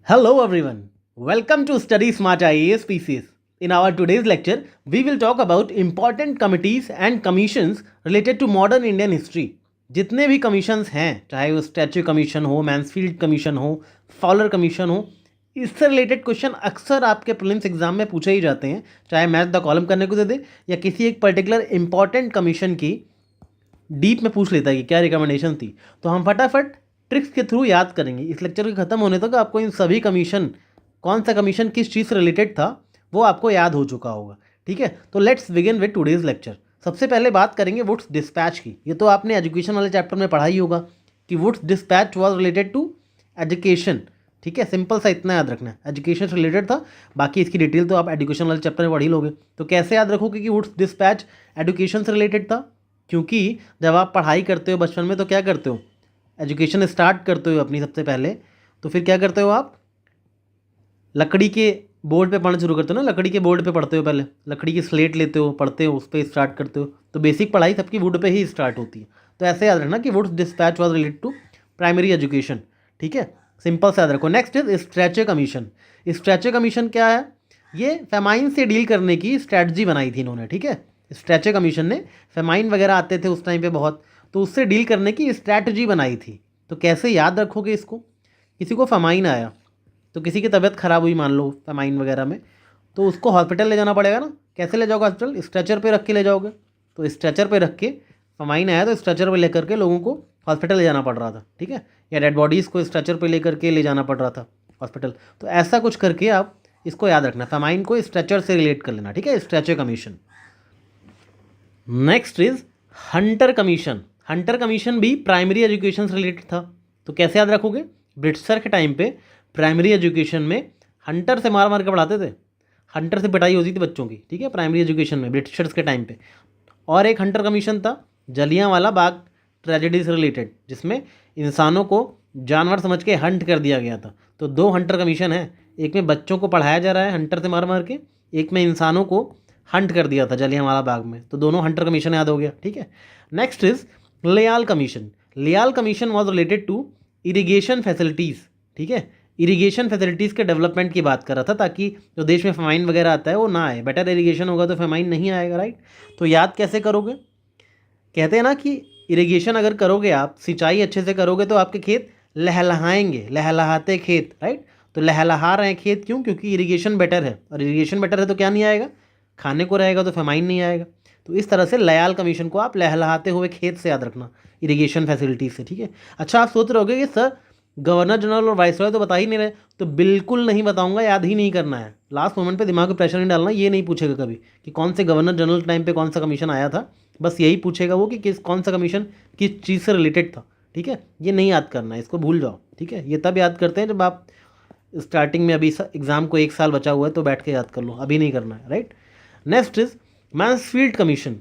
Hello everyone. Welcome to Study Smart IAS PCS. In our today's lecture, we will talk about important committees and commissions related to modern Indian history. जितने भी commissions हैं, चाहे वो statue commission हो, Mansfield commission हो, faller commission हो, इससे related question अक्सर आपके प्रीलिम्स एग्जाम में पूछे ही जाते हैं, चाहे मैथ द कॉलम करने को दे दे या किसी एक पर्टिकुलर इंपॉर्टेंट कमीशन की डीप में पूछ लेता है कि क्या रिकमेंडेशन थी। तो हम फटाफट ट्रिक्स के थ्रू याद करेंगे। इस लेक्चर के ख़त्म होने तक आपको इन सभी कमीशन, कौन सा कमीशन किस चीज़ से रिलेटेड था, वो आपको याद हो चुका होगा। ठीक है, तो let's begin with today's lecture. सबसे पहले बात करेंगे वुड्स डिस्पैच की। ये तो आपने एजुकेशन वाले चैप्टर में पढ़ा ही होगा कि Wood's dispatch was related to education. ठीक है, सिंपल सा इतना याद रखना है, एजुकेशन से रिलेटेड था। बाकी इसकी डिटेल तो आप एजुकेशन वाले चैप्टर में पढ़ ही लोगे। तो कैसे याद रखोगे कि वुड्स डिस्पैच एजुकेशन से रिलेटेड था? क्योंकि जब आप पढ़ाई करते हो बचपन में तो क्या करते हो, एजुकेशन स्टार्ट करते हो अपनी सबसे पहले, तो फिर क्या करते हो आप, लकड़ी के बोर्ड पे पढ़ना शुरू करते हो ना। लकड़ी के बोर्ड पे पढ़ते हो, पहले लकड़ी की स्लेट लेते हो, पढ़ते हो, उस पर स्टार्ट करते हो। तो बेसिक पढ़ाई सबकी वुड पे ही स्टार्ट होती है। तो ऐसे याद रखना कि Wood's dispatch was related to primary education. ठीक है, सिंपल से याद रखो। Next is Strachey commission. Strachey commission क्या है? ये फेमाइन से डील करने की स्ट्रैटेजी बनाई थी इन्होंने। ठीक है, स्ट्रेचर कमीशन ने, फेमाइन वगैरह आते थे उस टाइम पे बहुत, तो उससे डील करने की स्ट्रैटेजी बनाई थी। तो कैसे याद रखोगे इसको? किसी को फेमाइन आया, तो किसी की तबीयत ख़राब हुई मान लो फेमाइन वगैरह में, तो उसको हॉस्पिटल ले जाना पड़ेगा ना। कैसे ले जाओगे हॉस्पिटल? स्ट्रेचर पे रख के ले जाओगे। तो स्ट्रेचर पे रख के, फेमाइन आया तो स्ट्रेचर पे लेकर के लोगों को हॉस्पिटल ले जाना पड़ रहा था। ठीक है, या डेड बॉडीज़ को स्ट्रेचर पे लेकर के ले जाना पड़ रहा था हॉस्पिटल। तो ऐसा कुछ करके आप इसको याद रखना, फेमाइन को स्ट्रेचर से रिलेट कर लेना। ठीक है, stretcher commission. Next is Hunter commission. Hunter commission भी प्राइमरी एजुकेशन से रिलेटेड था। तो कैसे याद रखोगे? ब्रिटिशर के टाइम पे प्राइमरी एजुकेशन में हंटर से मार मार के पढ़ाते थे। हंटर से पिटाई होती थी बच्चों की। ठीक है, प्राइमरी एजुकेशन में ब्रिटिशर्स के टाइम पे। और एक हंटर कमीशन था जलियांवाला बाग ट्रेजेडी से रिलेटेड, जिसमें इंसानों को जानवर समझ के हंट कर दिया गया था। तो दो हंटर कमीशन है, एक में बच्चों को पढ़ाया जा रहा है हंटर से मार मार के, एक में इंसानों को हंट कर दिया था जलियांवाला बाग में। तो दोनों हंटर कमीशन याद हो गया। ठीक है, next is Lyall commission. Lyall commission was related to irrigation facilities. ठीक है, इरिगेशन फैसिलिटीज़ के डेवलपमेंट की बात कर रहा था, ताकि जो देश में फेमाइन वगैरह आता है वो ना आए। बेटर इरिगेशन होगा तो फेमाइन नहीं आएगा, राइट। तो याद कैसे करोगे? कहते हैं ना कि इरिगेशन अगर करोगे आप, सिंचाई अच्छे से करोगे तो आपके खेत लहलहाएंगे, लहलहाते खेत, राइट। तो लहलहा रहे हैं खेत, क्यों? क्योंकि इरिगेशन बेटर है, और इरिगेशन बेटर है तो क्या नहीं आएगा? खाने को रहेगा, तो फेमाइन नहीं आएगा। तो इस तरह से लयाल कमीशन को आप लहलहाते हुए खेत से याद रखना, इरिगेशन फैसिलिटी से। ठीक है, अच्छा आप सोच रहे होगे कि सर गवर्नर जनरल और वाइसरॉय तो बता ही नहीं रहे। तो बिल्कुल नहीं बताऊंगा, याद ही नहीं करना है। लास्ट मोमेंट पे दिमाग में प्रेशर नहीं डालना। ये नहीं पूछेगा कभी कि कौन से गवर्नर जनरल टाइम पे कौन सा कमीशन आया था। बस यही पूछेगा वो कि किस कौन सा कमीशन किस चीज़ से रिलेटेड था। ठीक है, ये नहीं याद करना है, इसको भूल जाओ। ठीक है, ये तब याद करते हैं जब आप स्टार्टिंग में, अभी एग्जाम को 1 साल बचा हुआ है तो बैठ के याद कर लो, अभी नहीं करना है, right. Next is Mansfield commission.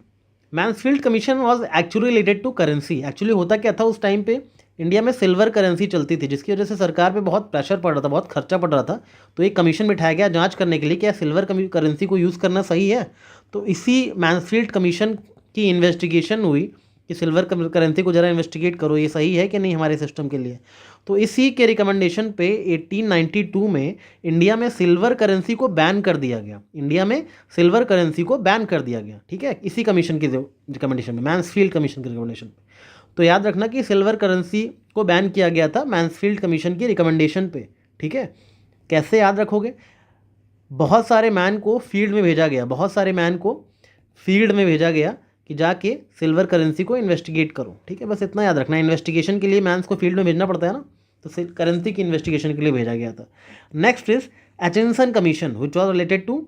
Mansfield commission was actually related to currency. Actually होता क्या था, उस टाइम पे इंडिया में सिल्वर करेंसी चलती थी, जिसकी वजह से सरकार पे बहुत प्रेशर पड़ रहा था, बहुत खर्चा पड़ रहा था। तो एक कमीशन बिठाया गया जांच करने के लिए क्या सिल्वर करेंसी को यूज़ करना सही है। तो इसी मैंसफील्ड कमीशन की इन्वेस्टिगेशन हुई कि सिल्वर करेंसी को ज़रा इन्वेस्टिगेट करो, ये सही है कि नहीं हमारे सिस्टम के लिए। तो इसी के रिकमेंडेशन पे 1892 में इंडिया में सिल्वर करेंसी को बैन कर दिया गया। इंडिया में सिल्वर करेंसी को बैन कर दिया गया। ठीक है, इसी कमीशन की रिकमेंडेशन में, मैंसफील्ड कमीशन की रिकमेंडेशन पे। तो याद रखना कि सिल्वर करेंसी को बैन किया गया था मैंसफील्ड कमीशन की रिकमेंडेशन पे। ठीक है, कैसे याद रखोगे? बहुत सारे मैन को फील्ड में भेजा गया, बहुत सारे मैन को फील्ड में भेजा गया कि जाके सिल्वर करेंसी को इन्वेस्टिगेट करो। ठीक है, बस इतना याद रखना। इन्वेस्टिगेशन के लिए मैंस को फील्ड में भेजना पड़ता है ना, तो करेंसी की इन्वेस्टिगेशन के लिए भेजा गया था। Next is Aitchison commission which was related to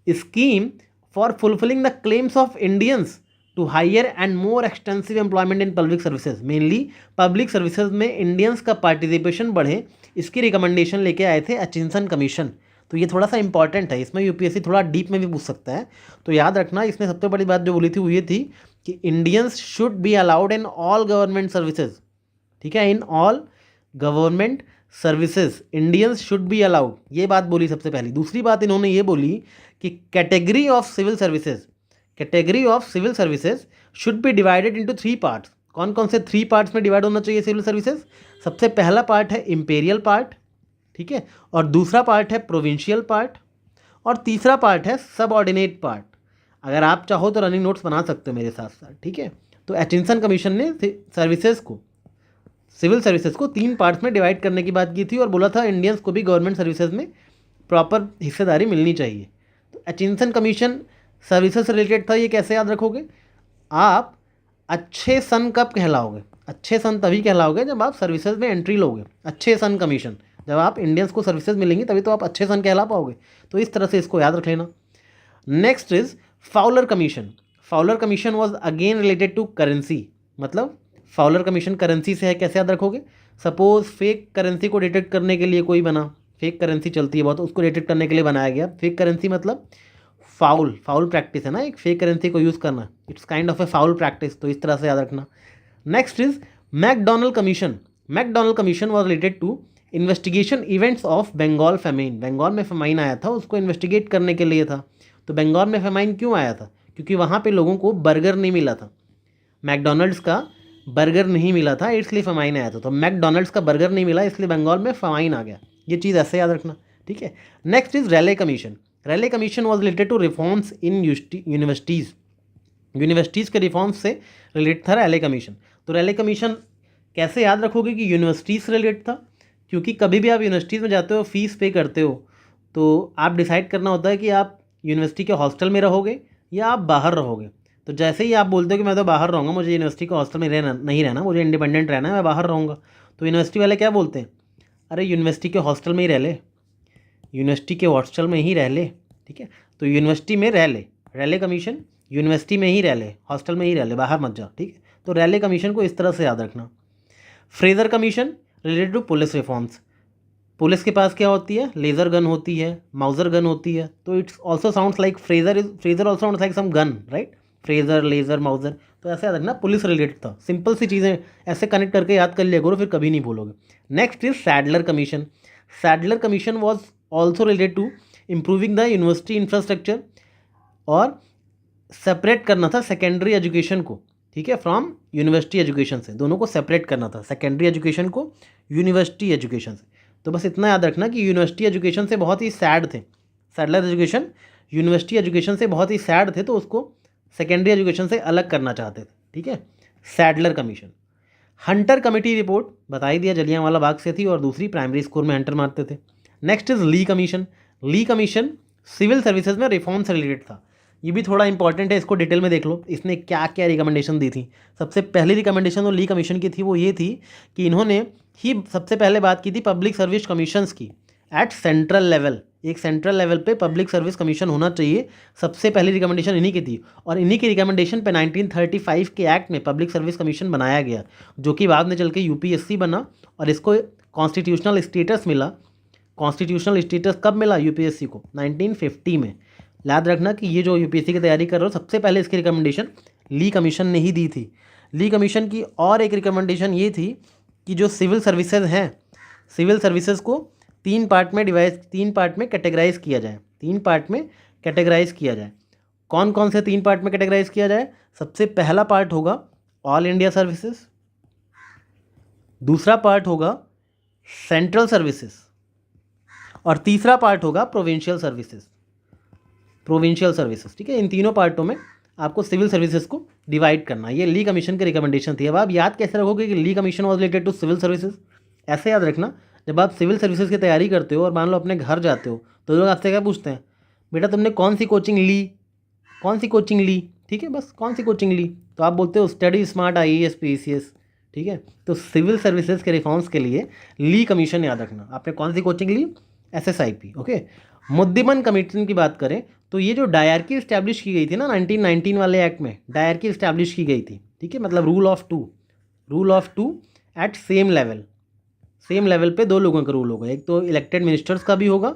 scheme for fulfilling the claims of Indians to higher and more extensive employment in public services. Mainly public services में इंडियंस का पार्टिसिपेशन बढ़े, इसकी रिकमेंडेशन लेके आए थे एचिंसन कमीशन। तो ये थोड़ा सा इंपॉर्टेंट है, इसमें यूपीएससी थोड़ा डीप में भी पूछ सकता है। तो याद रखना, इसने सबसे बड़ी बात जो बोली थी वो ये थी कि Indians should be allowed in all government services. ठीक है, in all government services Indians should be allowed, ये बात बोली सबसे पहली। दूसरी बात इन्होंने ये बोली कि category of civil services, category of civil services should be divided into 3 parts. कौन कौन से 3 पार्ट्स में डिवाइड होना चाहिए सिविल सर्विसेज? सबसे पहला पार्ट है इंपेरियल पार्ट। ठीक है, और दूसरा पार्ट है प्रोविंशियल पार्ट, और तीसरा पार्ट है सबऑर्डिनेट पार्ट। अगर आप चाहो तो रनिंग नोट्स बना सकते हो मेरे साथ साथ, ठीक है। तो एचिंसन कमीशन ने सर्विसेज को, सिविल सर्विसेज को 3 पार्ट्स में डिवाइड करने की बात की थी और बोला था इंडियंस को भी गवर्नमेंट सर्विसेज में प्रॉपर हिस्सेदारी मिलनी चाहिए। तो एचिंसन कमीशन सर्विसेज से रिलेटेड था। ये कैसे याद रखोगे? आप अच्छे सन कब कहलाओगे? अच्छे सन तभी कहलाओगे जब आप सर्विसेज में एंट्री लोगे। अच्छे सन कमीशन, जब आप इंडियंस को सर्विसेज मिलेंगी तभी तो आप अच्छे सन कहला पाओगे। तो इस तरह से इसको याद रख लेना। Next is Fowler commission. Fowler commission was again related to currency. मतलब फाउलर कमीशन करेंसी से है, कैसे याद रखोगे? सपोज फेक करेंसी को डिटेक्ट करने के लिए कोई बना, फेक करेंसी चलती है बहुत, उसको डिटेक्ट करने के लिए बनाया गया। फेक करेंसी मतलब फाउल प्रैक्टिस है ना, एक फेक करेंसी को यूज़ करना, it's kind of a foul practice. तो इस तरह से याद रखना। Next is MacDonnell commission. MacDonnell commission was related to investigation events of Bengal famine. Bengal में फेमाइन आया था, उसको इन्वेस्टिगेट करने के लिए था। तो बंगाल में फेमाइन क्यों आया था? क्योंकि वहाँ पे लोगों को बर्गर नहीं मिला था, मैकडोनल्ड्स का बर्गर नहीं मिला था, इसलिए फेमाइन आया था। तो मैकडोनल्ड्स का बर्गर नहीं मिला इसलिए बंगाल में फेमाइन आ गया। ये चीज़ ऐसे याद रखना, ठीक है। Next is Raleigh commission. Raleigh commission was related to reforms in universities. Universities के रिफॉर्म्स से रिलेटेड था रैले कमीशन। तो रैले कमीशन कैसे याद रखोगे कि यूनिवर्सिटीज़ से रिलेटेड था? क्योंकि कभी भी आप यूनिवर्सिटीज़ में जाते हो, फीस पे करते हो, तो आप डिसाइड करना होता है कि आप यूनिवर्सिटी के हॉस्टल में रहोगे या आप बाहर रहोगे। तो जैसे ही आप बोलते हो कि मैं तो बाहर रहूँगा, मुझे यूनिवर्सिटी के हॉस्टल में नहीं रहना, मुझे इंडिपेंडेंट रहना है, मैं बाहर रहूँगा, तो यूनिवर्सिटी वाले क्या बोलते हैं? अरे यूनिवर्सिटी के हॉस्टल में ही रह ले, यूनिवर्सिटी के हॉस्टल में ही रह ले, ठीक है। तो यूनिवर्सिटी में रह ले, रैले कमीशन, यूनिवर्सिटी में ही रह ले, हॉस्टल में ही रह ले, बाहर मत जा, ठीक है। तो रैले कमीशन को इस तरह से याद रखना। Fraser commission related to police reforms. Police के पास क्या होती है? लेज़र गन होती है, माउजर गन होती है। तो it's also sounds like Fraser also sounds like some gun, right? Fraser, laser, Mauser. तो ऐसे याद रखना, पुलिस रिलेटेड था। सिंपल सी चीज़ें ऐसे कनेक्ट करके याद कर लिया करो, फिर कभी नहीं भूलोगे। Next is Sadler commission. Sadler commission was also related to improving the university infrastructure और सेपरेट करना था सेकेंडरी एजुकेशन को, ठीक है, फ्रॉम यूनिवर्सिटी एजुकेशन से। दोनों को सेपरेट करना था, सेकेंडरी एजुकेशन को यूनिवर्सिटी एजुकेशन से। तो बस इतना याद रखना कि यूनिवर्सिटी एजुकेशन से बहुत ही सैड थे, सैडलर एजुकेशन यूनिवर्सिटी एजुकेशन से बहुत ही सैड थे, तो उसको सेकेंडरी एजुकेशन से अलग करना चाहते थे, ठीक है। Sadler commission. Hunter committee report बता ही दिया, जलियांवाला बाग से थी और दूसरी प्राइमरी स्कूल में हंटर मारते थे। Next is Lee commission. Lee commission civil services में रिफॉर्म से रिलेटेड था। ये भी थोड़ा इंपॉर्टेंट है, इसको डिटेल में देख लो, इसने क्या क्या रिकमेंडेशन दी थी। सबसे पहली रिकमेंडेशन जो ली कमीशन की थी वो ये थी कि इन्होंने ही सबसे पहले बात की थी पब्लिक सर्विस कमीशंस की एट सेंट्रल लेवल। एक सेंट्रल लेवल पे पब्लिक सर्विस कमीशन होना चाहिए, सबसे पहली रिकमेंडेशन इन्हीं की थी। और इन्हीं की रिकमेंडेशन पे 1935 के एक्ट में पब्लिक सर्विस कमीशन बनाया गया, जो कि बाद में चल के यूपीएससी बना और इसको कॉन्स्टिट्यूशनल स्टेटस मिला। कॉन्स्टिट्यूशनल स्टेटस कब मिला यूपीएससी को? 1950 में। याद रखना कि ये जो यूपीएससी की तैयारी कर रहे हो, सबसे पहले इसकी रिकमेंडेशन ली कमीशन ने ही दी थी। ली कमीशन की और एक रिकमेंडेशन ये थी कि जो सिविल सर्विसेज हैं, सिविल सर्विसेज को 3 पार्ट में कैटेगराइज किया जाए। 3 पार्ट में कैटेगराइज किया जाए। कौन कौन से 3 पार्ट में कैटेगराइज किया जाए? सबसे पहला पार्ट होगा ऑल इंडिया सर्विसेज, दूसरा पार्ट होगा सेंट्रल सर्विसेज और तीसरा पार्ट होगा प्रोविंशियल सर्विसेज। प्रोविंशियल सर्विसेज, ठीक है। इन तीनों पार्टों में आपको सिविल सर्विसेज को डिवाइड करना। ये ली कमीशन की रिकमेंडेशन थी। अब आप याद कैसे रखोगे कि Lee commission was related to civil services? ऐसे याद रखना, जब आप सिविल सर्विसेज की तैयारी करते हो और मान लो अपने घर जाते हो तो लोग आपसे क्या पूछते हैं, बेटा तुमने कौन सी कोचिंग ली, कौन सी कोचिंग ली, ठीक है, बस कौन सी कोचिंग ली? तो आप बोलते हो स्टडी स्मार्ट IAS PCS, ठीक है। तो सिविल सर्विसेज के रिफॉर्म्स के लिए ली कमीशन याद रखना। आपने कौन सी कोचिंग ली? SSIP, okay. मुद्दिमन कमीशन की बात करें तो ये जो डायरकी इस्टेब्लिश की गई थी ना 1919 वाले एक्ट में, डायरकी इस्टेब्लिश की गई थी, ठीक है। मतलब rule of two eight same level पे 2 लोगों का रूल होगा। एक तो इलेक्टेड मिनिस्टर्स का भी होगा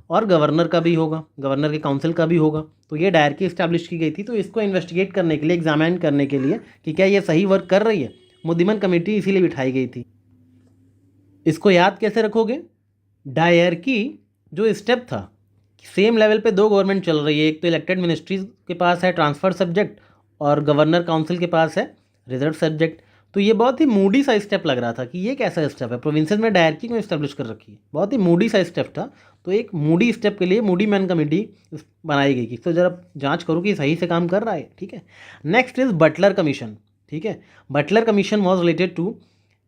और गवर्नर का भी होगा, गवर्नर के काउंसिल का भी होगा। तो ये डायरकी इस्टेब्लिश की गई थी। तो इसको इन्वेस्टिगेट करने के लिए, एग्जामिन करने के लिए कि क्या ये सही वर्क कर रही है, मुद्दिमन कमेटी इसीलिए बिठाई गई थी। इसको याद कैसे रखोगे? डायरकी जो स्टेप था, सेम लेवल पे 2 गवर्नमेंट चल रही है, एक तो इलेक्टेड मिनिस्ट्रीज के पास है ट्रांसफर सब्जेक्ट और गवर्नर काउंसिल के पास है रिजर्व सब्जेक्ट। तो ये बहुत ही मूडी सा स्टेप लग रहा था कि ये कैसा स्टेप है, प्रोविंसेस में डायरकी क्यों इस्टेब्लिश कर रखी है, बहुत ही मूडी सा स्टेप था। तो एक मूडी स्टेप के लिए मूडी मैन कमेटी बनाई गई कि तो जरा जांच करो कि सही से काम कर रहा है, ठीक है। नेक्स्ट इज बटलर कमीशन, ठीक है। Butler commission was related to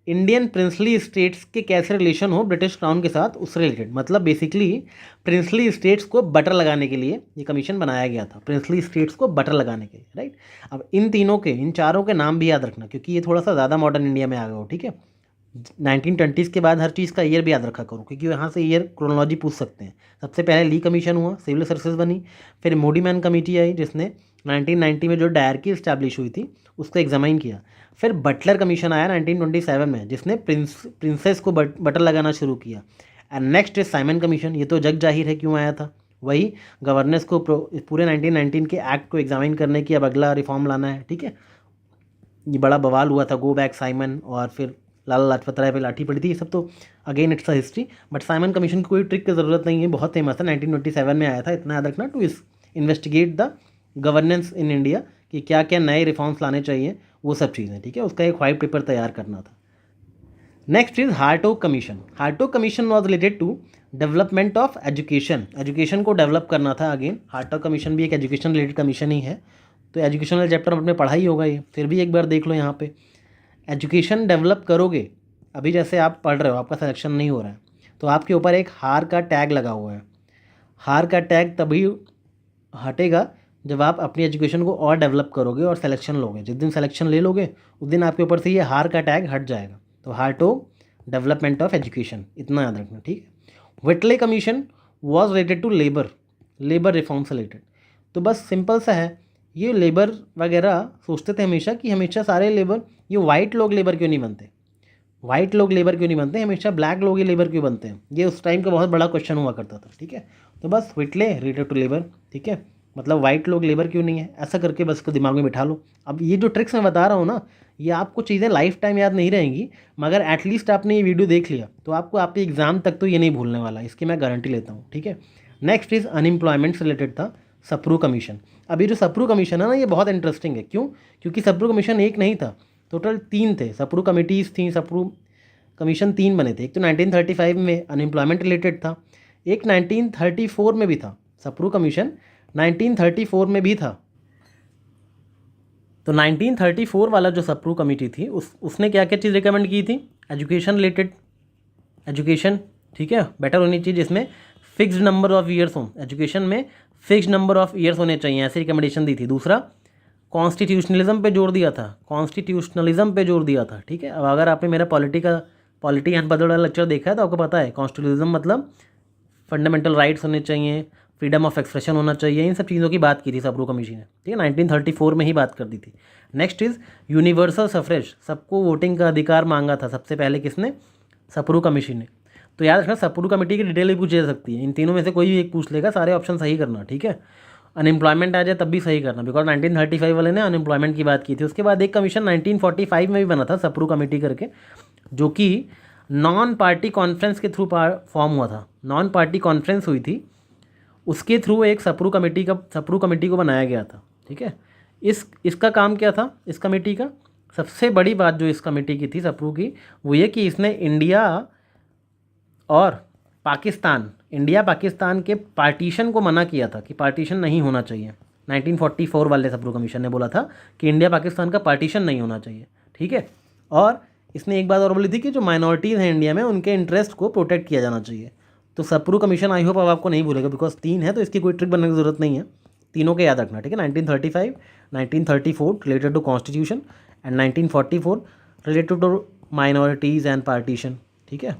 Indian princely states के कैसे रिलेशन हो ब्रिटिश क्राउन के साथ, उससे रिलेटेड। मतलब बेसिकली प्रिंसली स्टेट्स को बटर लगाने के लिए ये कमीशन बनाया गया था, प्रिंसली स्टेट्स को बटर लगाने के लिए, राइट। अब इन चारों के नाम भी याद रखना, क्योंकि ये थोड़ा सा ज़्यादा मॉडर्न इंडिया में आ गया हो, ठीक है। 1920s के बाद हर चीज़ का ईयर भी याद रखा करो, क्योंकि यहाँ से ईयर क्रोनोलॉजी पूछ सकते हैं। सबसे पहले ली कमीशन हुआ, सिविल सर्विसेज बनी, फिर मोडी मैन कमेटी आई जिसने 1990 में जो डायरकी इस्टेब्लिश हुई थी उसको एग्जामाइन किया। फिर बटलर कमीशन आया 1927 में जिसने प्रिंसेस को बटर लगाना शुरू किया। And next is Simon commission, ये तो जग जाहिर है क्यों आया था, वही गवर्नेंस को पूरे 1919 के एक्ट को एग्जामिन करने की अब अगला रिफॉर्म लाना है, ठीक है। ये बड़ा बवाल हुआ था, गो बैक साइमन, और फिर लाला लाजपत राय पे लाठी पड़ी थी, ये सब तो again it's a history. But Simon commission की कोई ट्रिक की ज़रूरत नहीं है, बहुत फेमस है, 1927 में आया था, इतना याद रखना। To investigate the governance in India कि क्या क्या नए रिफॉर्म्स लाने चाहिए, वो सब चीज़ें, ठीक है। उसका एक वाइट पेपर तैयार करना था। Next is Hartog commission. Hartog commission was related to development of education, education को डेवलप करना था। अगेन हार्टोग कमीशन भी एक एजुकेशन रिलेटेड कमीशन ही है, तो एजुकेशनल चैप्टर अपने पढ़ा ही होगा ये, फिर भी एक बार देख लो यहाँ पे। एजुकेशन डेवलप करोगे, अभी जैसे आप पढ़ रहे हो, आपका सिलेक्शन नहीं हो रहा है, तो आपके ऊपर एक हार का टैग लगा हुआ है। हार का टैग तभी हटेगा जब आप अपनी एजुकेशन को और डेवलप करोगे और सिलेक्शन लोगे। जिस दिन सिलेक्शन ले लोगे उस दिन आपके ऊपर से ये हार का टैग हट जाएगा। तो हार्टोग डेवलपमेंट ऑफ एजुकेशन, इतना याद रखना, ठीक है। Whitley commission was related to labour reform से रिलेटेड। तो बस सिंपल सा है, ये लेबर वगैरह सोचते थे हमेशा कि हमेशा सारे लेबर, ये वाइट लोग लेबर क्यों नहीं बनते, वाइट लोग लेबर क्यों नहीं बनते, हमेशा ब्लैक लोग ही लेबर क्यों बनते हैं, ये उस टाइम का बहुत बड़ा क्वेश्चन हुआ करता था, ठीक है। तो बस व्हिटले रिलेटेड टू लेबर, ठीक है, मतलब वाइट लोग लेबर क्यों नहीं है, ऐसा करके बस को दिमाग में बिठा लो। अब ये जो ट्रिक्स मैं बता रहा हूँ ना, ये आपको चीज़ें लाइफ टाइम याद नहीं रहेंगी, मगर एटलीस्ट आपने ये वीडियो देख लिया तो आपको आपके एग्जाम तक तो ये नहीं भूलने वाला, इसकी मैं गारंटी लेता हूँ, ठीक है। नेक्स्ट इज अनएम्प्लॉयमेंट से रिलेटेड था सप्रू कमीशन। अभी जो सप्रू कमीशन है ना, ये बहुत इंटरेस्टिंग है। क्यों? क्योंकि सप्रू कमीशन एक नहीं था, टोटल 3 थे, सप्रू कमिटीज़ थी, सप्रू कमीशन 3 बने थे। एक तो 1935 में अनएम्प्लॉयमेंट रिलेटेड था, एक 1934 में भी था, सप्रू कमीशन 1934 में भी था। तो 1934 वाला जो सप्रू कमेटी थी उसने क्या क्या चीज़ रिकमेंड की थी, एजुकेशन रिलेटेड, एजुकेशन, ठीक है, बेटर होनी चाहिए जिसमें फिक्स्ड नंबर ऑफ ईयर्स हों, एजुकेशन में फिक्स्ड नंबर ऑफ ईयर्स होने चाहिए, ऐसी रिकमेंडेशन दी थी। दूसरा कॉन्स्टिट्यूशनलिज्म पे जोर दिया था, कॉन्स्टिट्यूशनलिज्म पे जोर दिया था, ठीक है। अब अगर आपने मेरा पॉलिटी एंड बदल वाला लेक्चर देखा है तो आपको पता है कॉन्स्टिट्यूशनलिज्म मतलब फंडामेंटल राइट्स होने चाहिए, फ्रीडम ऑफ एक्सप्रेशन होना चाहिए, इन सब चीज़ों की बात की थी सप्रू कमीशन ने, ठीक है, 1934 में ही बात कर दी थी। नेक्स्ट इज़ यूनिवर्सल सफ्रेज, सबको वोटिंग का अधिकार मांगा था सबसे पहले किसने, सप्रू कमीशन ने। तो याद रखना सप्रू कमेटी की डिटेल भी पूछी जा सकती है, इन तीनों में से कोई भी एक पूछ लेगा, सारे ऑप्शन सही करना, ठीक है। अनएम्प्लॉयमेंट आ जाए तब भी सही करना, बिकॉज 1935 वाले ने अनएम्प्लॉयमेंट की बात की थी। उसके बाद एक कमीशन 1945 में भी बना था सप्रू कमेटी करके, जो कि नॉन पार्टी कॉन्फ्रेंस के थ्रू फॉर्म हुआ था, नॉन पार्टी कॉन्फ्रेंस हुई थी, उसके थ्रू एक सप्रू कमेटी को बनाया गया था, ठीक है। इसका काम क्या था, इस कमेटी का सबसे बड़ी बात जो इस कमेटी की थी सप्रू की, वो ये कि इसने इंडिया पाकिस्तान के पार्टीशन को मना किया था कि पार्टीशन नहीं होना चाहिए। 1944 वाले सप्रू कमीशन ने बोला था कि इंडिया पाकिस्तान का पार्टीशन नहीं होना चाहिए, ठीक है। और इसने एक बात और बोली थी कि जो माइनॉरिटीज़ हैं इंडिया में उनके इंटरेस्ट को प्रोटेक्ट किया जाना चाहिए। तो सप्रू कमीशन आई होप अब आपको नहीं भूलेगा, बिकॉज 3 है तो इसकी कोई ट्रिक बनने की ज़रूरत नहीं है, तीनों के याद रखना, ठीक है। 1935, 1934 related to constitution and 1944 related to minorities and partition, ठीक है।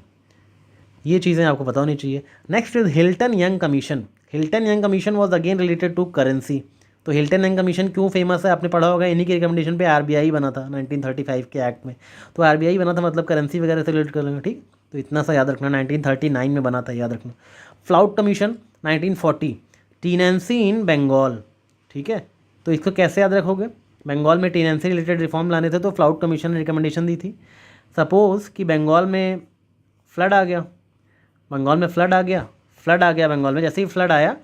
ये चीज़ें आपको पता होनी चाहिए। Next is Hilton Young commission. Hilton Young commission was again related to currency. तो हिल्टन यंग कमीशन क्यों फेमस है, आपने पढ़ा होगा, इन्हीं की रिकमेंडेशन पे आरबीआई बना था 1935 के एक्ट में। तो आरबीआई बना था मतलब करेंसी वगैरह से रिलेट कर लेंगे, ठीक। तो इतना सा याद रखना, 1939 में बना था, याद रखना। फ्लाउट कमीशन 1940, टीनेंसी इन बंगाल, ठीक है। तो इसको कैसे याद रखोगे, बंगाल में टीनेंसी रिलेटेड रिफॉर्म लाने थे तो फ्लाउट कमीशन ने रिकमेंडेशन दी थी। सपोज़ कि बंगाल में फ्लड आ गया, बंगाल में, जैसे ही फ्लड आया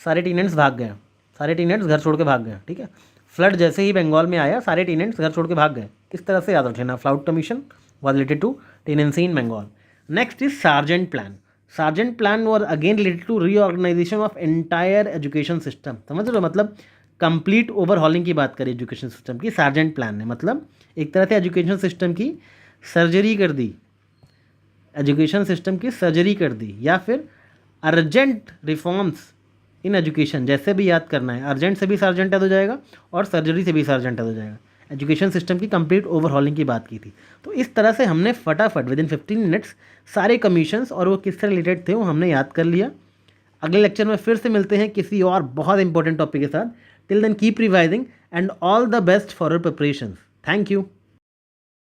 सारे टीनेंट्स भाग गए, सारे टीनेंट्स घर छोड़ के भाग गए, ठीक है। फ्लड जैसे ही बंगाल में आया सारे टीनेंट्स घर छोड़ के भाग गए, इस तरह से याद रख लेना। Flout commission was related to tenancy in Bengal. Next is Sargent Plan. Sargent Plan was again related to reorganization of entire education system. समझ रहे हो, मतलब कंप्लीट ओवरहॉलिंग की बात करें एजुकेशन सिस्टम की, सार्जेंट प्लान ने मतलब एक तरह से एजुकेशन सिस्टम की सर्जरी कर दी, एजुकेशन सिस्टम की सर्जरी कर दी, या फिर अर्जेंट रिफॉर्म्स इन एजुकेशन, जैसे भी याद करना है, अर्जेंट से भी सार्जेंट याद हो जाएगा और सर्जरी से भी सार्जेंट याद हो जाएगा। एजुकेशन सिस्टम की कंप्लीट ओवरहॉलिंग की बात की थी। तो इस तरह से हमने फटाफट विद इन 15 मिनट्स सारे कमीशंस और वो किससे रिलेटेड थे वो हमने याद कर लिया। अगले लेक्चर में फिर से मिलते हैं किसी और बहुत इंपॉर्टेंट टॉपिक के साथ। Till then keep revising and all the best for your preparations. Thank you.